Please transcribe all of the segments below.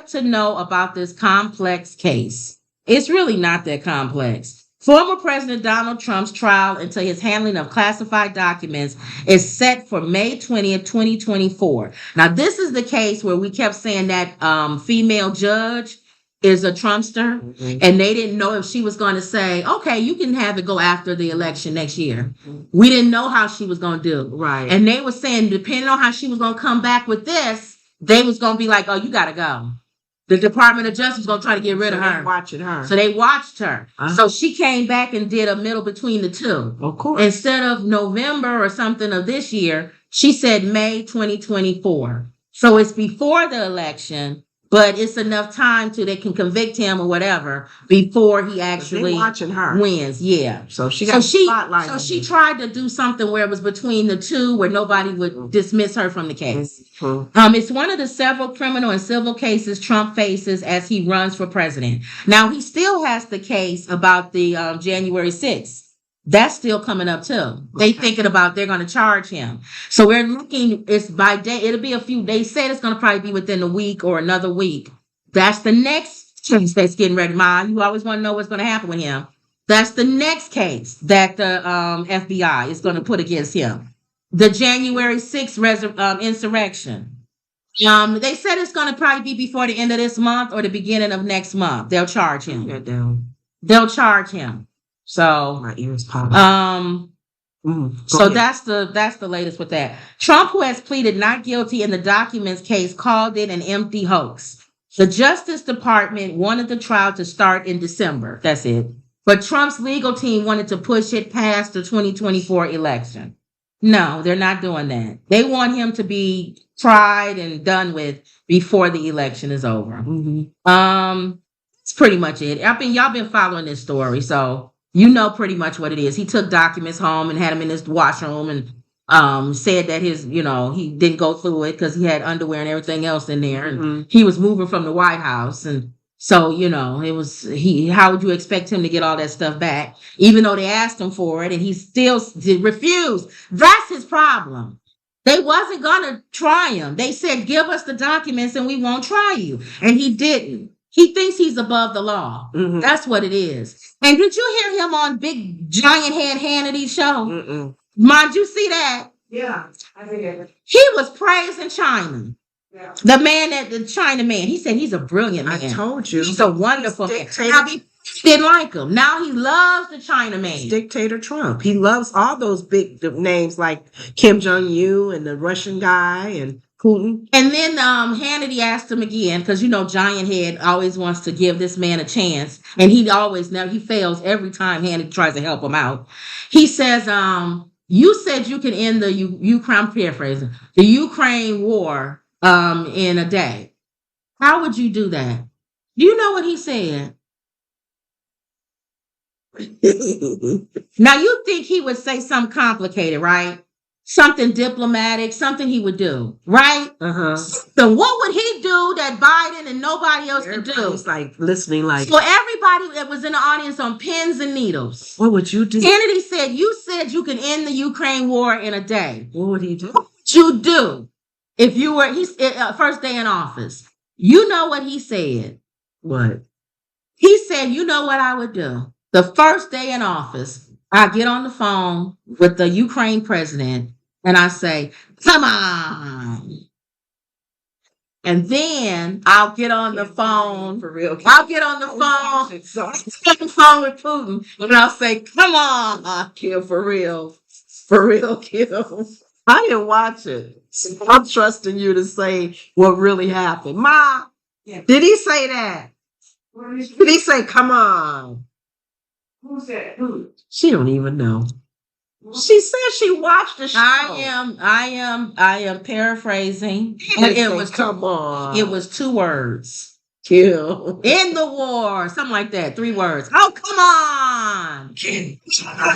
what to know about this complex case. It's really not that complex. Former President Donald Trump's trial into his handling of classified documents is set for May 20th, 2024. Now, this is the case where we kept saying that female judge is a Trumpster, and they didn't know if she was going to say, okay, you can have it go after the election next year. We didn't know how she was going to do. Right. And they were saying, depending on how she was going to come back with this, they was going to be like, oh, you got to go. The Department of Justice was going to try to get rid of her. Watching her. So they watched her. So she came back and did a middle between the two. Of course. Instead of November or something of this year, she said May 2024. So it's before the election, but it's enough time to they can convict him or whatever before he actually watching her. Wins. Yeah. So she got spotlight. So she tried to do something where it was between the two, where nobody would dismiss her from the case. It's one of the several criminal and civil cases Trump faces as he runs for president. Now he still has the case about the January 6th. That's still coming up too. They thinking about they're going to charge him. So we're looking, it's by day, it'll be a few days. Say it's going to probably be within a week or another week. That's the next case that's getting ready. You always want to know what's going to happen with him. That's the next case that the FBI is going to put against him. The January 6th insurrection. They said it's going to probably be before the end of this month or the beginning of next month. They'll charge him. They'll charge him. So my ears popping. So that's the latest with that. Trump, who has pleaded not guilty in the documents case, called it an empty hoax. The Justice Department wanted the trial to start in December. That's it. But Trump's legal team wanted to push it past the 2024 election. No, they're not doing that. They want him to be tried and done with before the election is over. That's pretty much it. Y'all been following this story, so you know pretty much what it is. He took documents home and had them in his washroom and said that he didn't go through it because he had underwear and everything else in there. And he was moving from the White House. And so, it was how would you expect him to get all that stuff back? Even though they asked him for it and he still refused. That's his problem. They wasn't going to try him. They said, give us the documents and we won't try you. And he didn't. He thinks he's above the law. That's what it is. And did you hear him on Big Giant Head Hannity's show? Mind you see that? Yeah, I did. He was praising China. Yeah. The China man. He said he's a brilliant man. I told you. He's a wonderful man. Now, he didn't like him. Now he loves the China man. It's Dictator Trump. He loves all those big names like Kim Jong-un and the Russian guy and Putin. And then Hannity asked him again, because Giant Head always wants to give this man a chance. And he fails every time Hannity tries to help him out. He says, you said you can end the Ukraine, paraphrasing, the Ukraine war in a day. How would you do that? Do you know what he said? Now you think he would say something complicated, right? Something diplomatic, something he would do, right? So what would he do that Biden and nobody else could do? He's like listening, like. So everybody that was in the audience on pins and needles. What would you do? Kennedy said, you said you can end the Ukraine war in a day. What would he do? What would you do if you were first day in office? You know what he said. What? He said, you know what I would do? The first day in office, I get on the phone with the Ukraine president and I say, come on. And then I'll get on the phone. For real. I'll get on the phone with Putin and I'll say, come on. Kill for real. For real, kill. I didn't watch it. I'm trusting you to say what really happened. Ma, did he say that? Did he say, come on? Who said who? She don't even know. She said she watched the show. I am paraphrasing. And it was come on. It was 2 words. Kill. In the war. Something like that. 3 words. Oh, come on.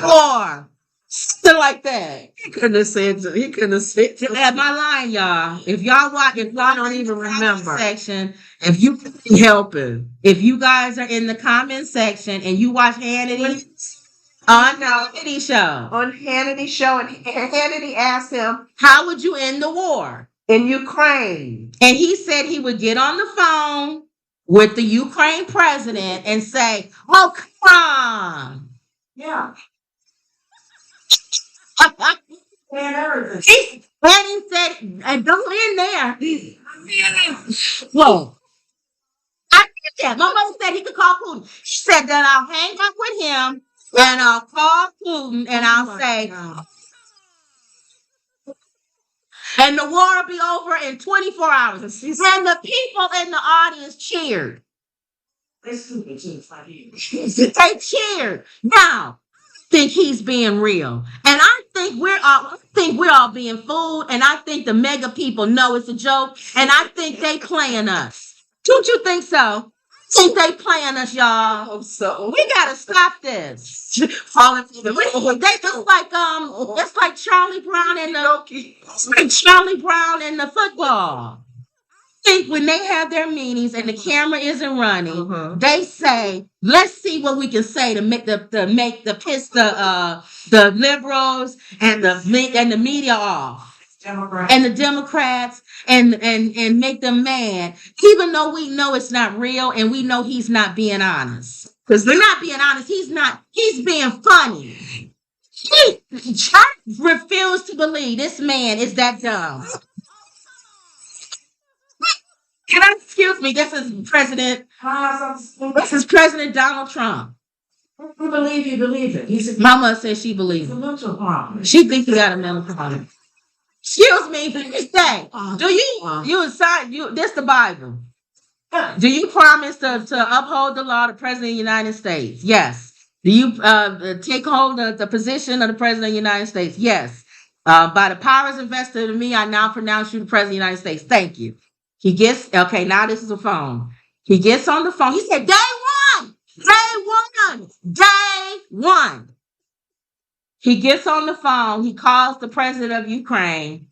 War. Something like that. He couldn't have said. That's my line, y'all. If y'all don't even remember section, if you helping, if you guys are in the comment section and you watch Hannity on Hannity show, and Hannity asked him, how would you end the war in Ukraine? And he said he would get on the phone with the Ukraine president and say, "Oh, come on." Yeah. And everything. And he said, and don't in there. Whoa. I did that. My mother said he could call Putin. She said that I'll hang up with him and I'll call Putin and I'll say, and the war will be over in 24 hours. And the people in the audience cheered. They stupid too. It's like you. They cheered. Now, think he's being real. And I think we're all being fooled. And I think the mega people know it's a joke. And I think they playing us. Don't you think so? I think they playing us, y'all. I hope so. We gotta stop this. Falling for the They just like it's like Charlie Brown and the football. I think when they have their meetings and the camera isn't running, they say, "Let's see what we can say to make piss the liberals and the media off." Democrat. And the Democrats and make them mad, even though we know it's not real and we know he's not being honest. Because they're not being honest. He's being funny. I refuse to believe this man is that dumb. Excuse me, this is President Donald Trump. You believe it. He's Mama says she believes a it. mental problem. She thinks he got a mental problem. Excuse me, for this day. Do you this the Bible? Do you promise to uphold the law of the President of the United States? Yes. Do you take hold of the position of the President of the United States? Yes. By the powers invested in me, I now pronounce you the President of the United States. Thank you. He gets, okay, now this is a phone. He gets on the phone. He said, day one. He gets on the phone. He calls the president of Ukraine.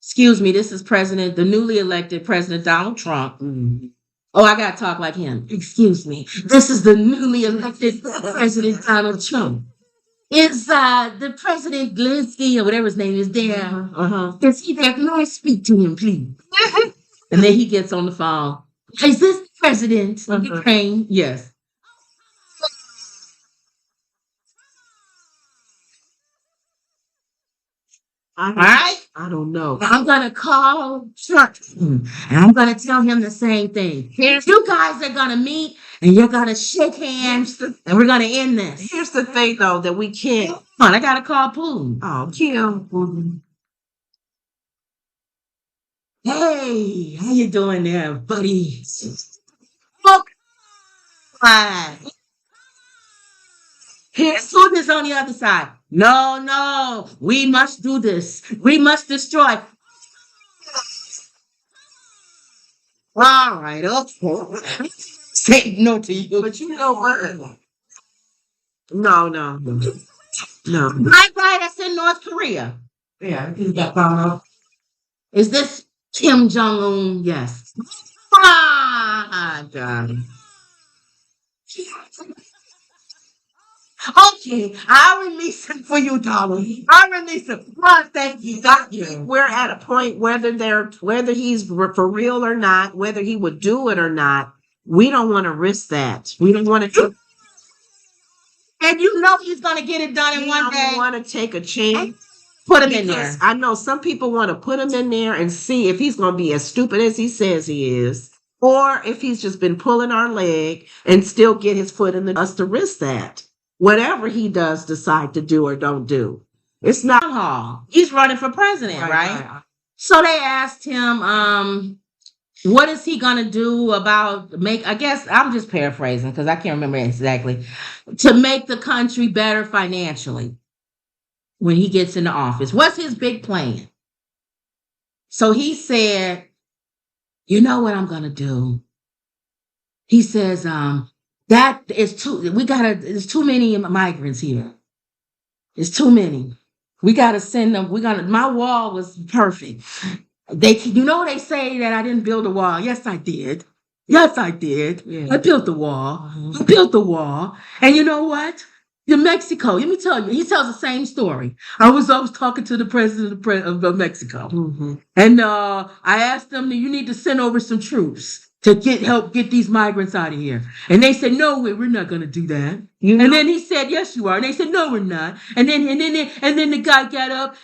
Excuse me, this is the newly elected President Donald Trump. Oh, I got to talk like him. Excuse me. This is the newly elected President Donald Trump. Is the President Zelensky or whatever his name is there? Is he there? Can I speak to him, please? And then he gets on the phone. Is this the President of Ukraine? Yes. All right. I don't know. I'm gonna call Trump and I'm gonna tell him the same thing. You guys are gonna meet and you're gonna shake hands and we're gonna end this. Here's the thing, though, that we can't. Come on, I gotta call Putin. Oh, Kim. Hey, how you doing there, buddy? Look, fine. Here's Putin is on the other side. No, we must do this. We must destroy. All right, okay. Say no to you. But you know what? No. My guy that's in North Korea. Yeah, he got found out. Is this Kim Jong-un? Yes. God. Okay, I'll release him for you, darling. I'll release him. Oh, thank you. We're at a point whether he's for real or not, whether he would do it or not. We don't want to risk that. We don't want to. And you know he's going to get it done in one day. We want to take a chance. Put him in there. I know some people want to put him in there and see if he's going to be as stupid as he says he is, or if he's just been pulling our leg and still get his foot in us to risk that. Whatever he does decide to do or don't do. It's not. He's running for president, right? So they asked him, what is he going to do about I guess I'm just paraphrasing because I can't remember exactly, to make the country better financially when he gets into office. What's his big plan? So he said, you know what I'm going to do? He says, that is there's too many migrants here. It's too many. We got to send them. My wall was perfect. They say that I didn't build a wall. Yes, I did. Yeah. I built the wall. I built the wall. And you know what? In Mexico, let me tell you, he tells the same story. I was talking to the president of Mexico. And I asked them, you need to send over some troops to help get these migrants out of here. And they said, no, we're not going to do that. You know, And then he said, yes, you are. And they said, no, we're not. And then the guy got up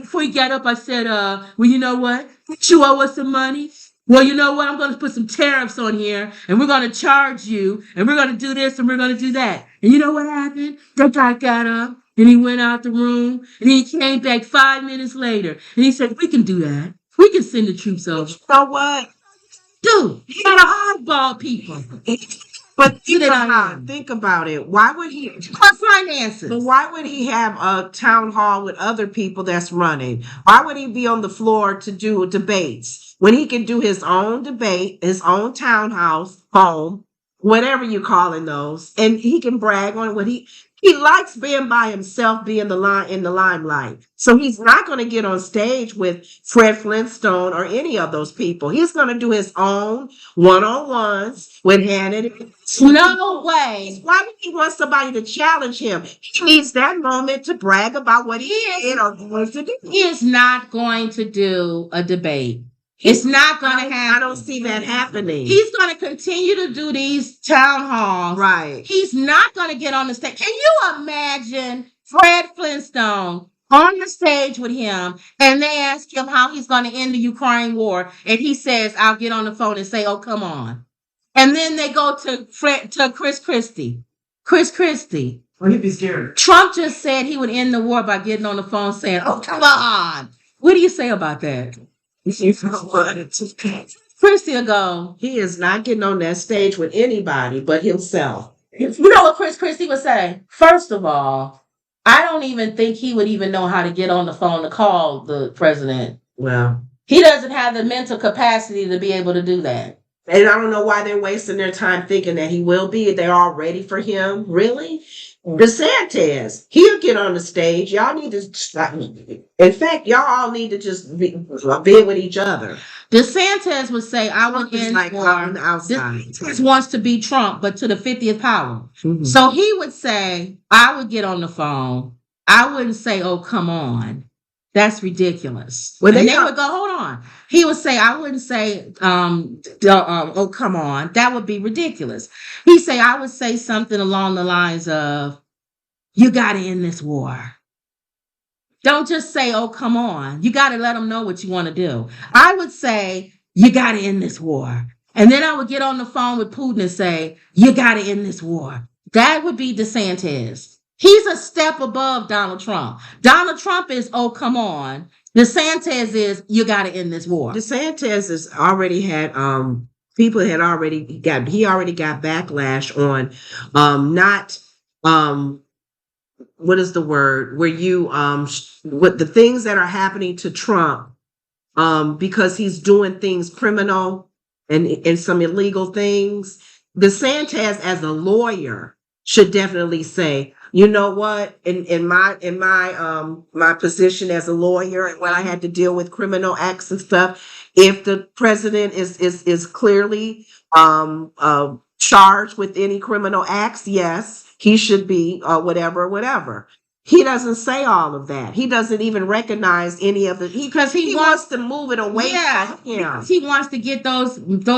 before he got up, I said, well, you know what? You owe us some money. Well, you know what? I'm going to put some tariffs on here and we're going to charge you and we're going to do this and we're going to do that. And you know what happened? That guy got up and he went out the room and he came back 5 minutes later and he said, we can do that. We can send the troops over. you know what? Dude, you gotta hardball people. But Sit think about it. Why would he? For finances. But why would he have a town hall with other people that's running? Why would he be on the floor to do debates when he can do his own debate, his own townhouse, home, whatever you calling those, and he can brag on what he likes being by himself, being in the limelight. So he's not going to get on stage with Fred Flintstone or any of those people. He's going to do his own one-on-ones with Hannity. No way. Why would he want somebody to challenge him? He needs that moment to brag about what he did or wants to do. He is not going to do a debate. It's not going to happen. I don't see that happening. He's going to continue to do these town halls. Right. He's not going to get on the stage. Can you imagine Fred Flintstone on the stage with him and they ask him how he's going to end the Ukraine war and he says, I'll get on the phone and say, oh, come on. And then they go to Chris Christie. Chris Christie. Well, he'd be scared. Trump just said he would end the war by getting on the phone saying, oh, come on. What do you say about that? You know what? Christie will go, He is not getting on that stage with anybody but himself. you know what Chris Christie would say? First of all, I don't even think he would even know how to get on the phone to call the president. Well, He doesn't have the mental capacity to be able to do that. and I don't know why they're wasting their time thinking that he will be. They're all ready for him. Really? DeSantis, he'll get on the stage. Y'all need to, in fact, y'all all need to just be with each other. DeSantis would say, I would Trump is end like war. on the outside. DeSantis wants to be Trump, but to the 50th power. Mhm. So he would say, I would get on the phone. I wouldn't say, oh, come on. That's ridiculous. Well, And they they would go, hold on. He would say, I wouldn't say, oh, come on. That would be ridiculous. He'd say, I would say something along the lines of, you got to end this war. Don't just say, oh, come on. You got to let them know what you want to do. I would say, you got to end this war. And then I would get on the phone with Putin and say, you got to end this war. That would be DeSantis. He's a step above Donald Trump. Donald Trump is, oh, come on. DeSantis is, you got to end this war. DeSantis has already had people had already got he already got backlash on not what is the word where you what the things that are happening to Trump because he's doing things criminal and some illegal things. DeSantis as a lawyer should definitely say, you know what, in my position as a lawyer and when I had to deal with criminal acts and stuff, if the president is clearly charged with any criminal acts, yes, he should be whatever. He doesn't say all of that. He doesn't even recognize any of it because he wants to move it away from him. He wants to get those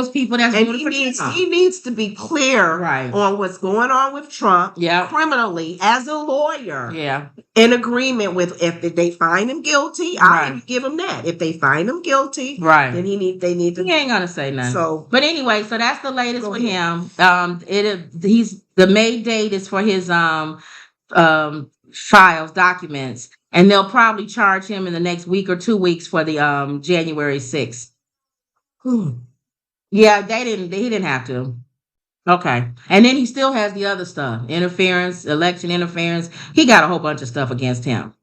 people that's And voting for Trump. he needs to be clear Right. on what's going on with Trump Yeah. criminally as a lawyer. Yeah. In agreement with if they find him guilty, I'll Right. give him that. If they find him guilty, Right. then they need to. He ain't gonna say nothing. So, But anyway, so that's the latest Go with ahead. him. He's the May date is for his files, documents, and they'll probably charge him in the next week or 2 weeks for the January 6th. Yeah, he didn't have to. Okay. And then he still has the other stuff. Interference, election interference. He got a whole bunch of stuff against him.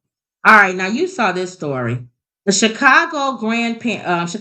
All right, now you saw this story. The Chicago grandparents